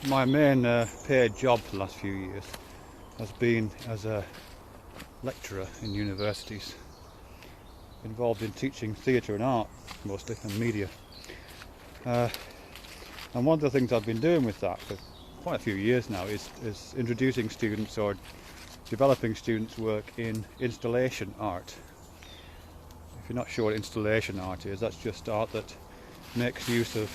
my main paid job for the last few years has been as a lecturer in universities, involved in teaching theatre and art mostly, and media. And one of the things I've been doing with that for quite a few years now is introducing students or developing students' work in installation art. If you're not sure what installation art is, that's just art that makes use of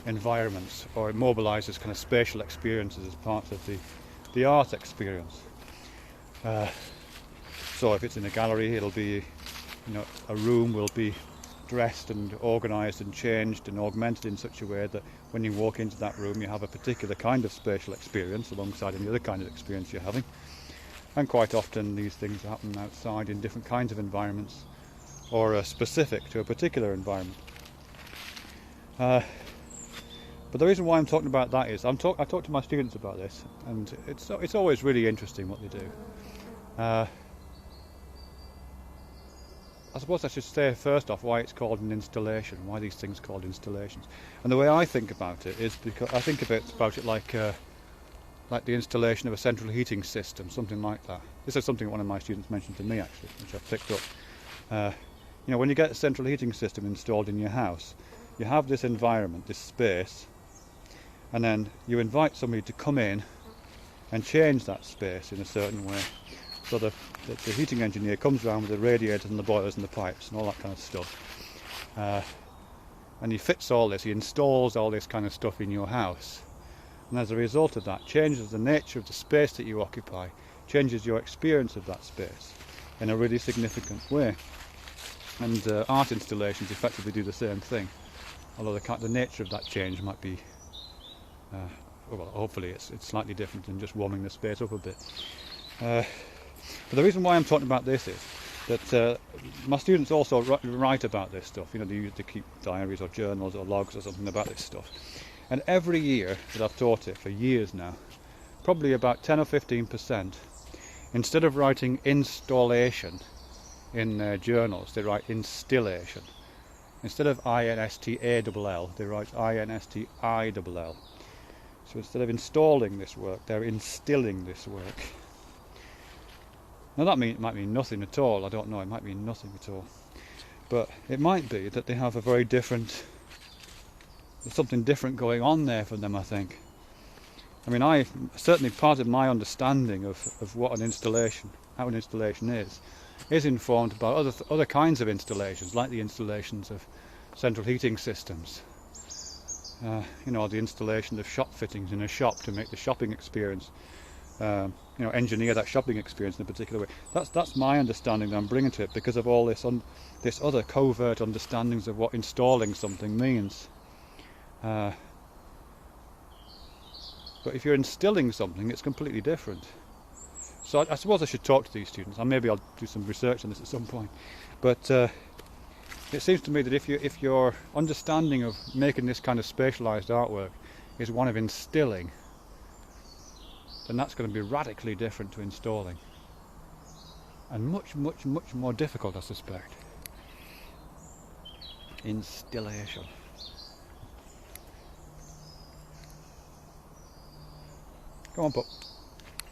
environments or immobilises kind of spatial experiences as part of the art experience. So if it's in a gallery, it'll be, a room will be dressed and organised and changed and augmented in such a way that when you walk into that room you have a particular kind of spatial experience alongside any other kind of experience you're having. And quite often these things happen outside in different kinds of environments or are specific to a particular environment. But the reason why I'm talking about that is I talk to my students about this, and it's always really interesting what they do. I suppose I should say first off why it's called an installation, why these things are called installations. And the way I think about it is because I think about it like the installation of a central heating system, something like that. This is something one of my students mentioned to me actually, which I've picked up. When you get a central heating system installed in your house, you have this environment, this space, and then you invite somebody to come in and change that space in a certain way. So the heating engineer comes around with the radiators and the boilers and the pipes and all that kind of stuff. And he fits all this, he installs all this kind of stuff in your house. And as a result of that, changes the nature of the space that you occupy, changes your experience of that space in a really significant way. And art installations effectively do the same thing, although the nature of that change might be, well, hopefully it's slightly different than just warming the space up a bit. But the reason why I'm talking about this is that my students also write about this stuff. They keep diaries or journals or logs or something about this stuff. And every year that I've taught it for years now, probably about 10 or 15%, instead of writing installation in their journals, they write instillation. Instead of INSTALL, they write INSTILL. So instead of installing this work, they're instilling this work. Now that might mean nothing at all, I don't know, it might mean nothing at all. But it might be that they have there's something different going on there for them, I think. I mean, certainly part of my understanding of what an installation, how an installation is informed by other kinds of installations, like the installations of central heating systems. The installation of shop fittings in a shop to make the shopping experience, engineer that shopping experience in a particular way. That's my understanding that I'm bringing to it because of all this other covert understandings of what installing something means. But if you're instilling something, it's completely different. So I suppose I should talk to these students, and maybe I'll do some research on this at some point. But it seems to me that if your understanding of making this kind of spatialised artwork is one of instilling, then that's going to be radically different to installing. And much, much, much more difficult, I suspect. Installation. Come on, pup.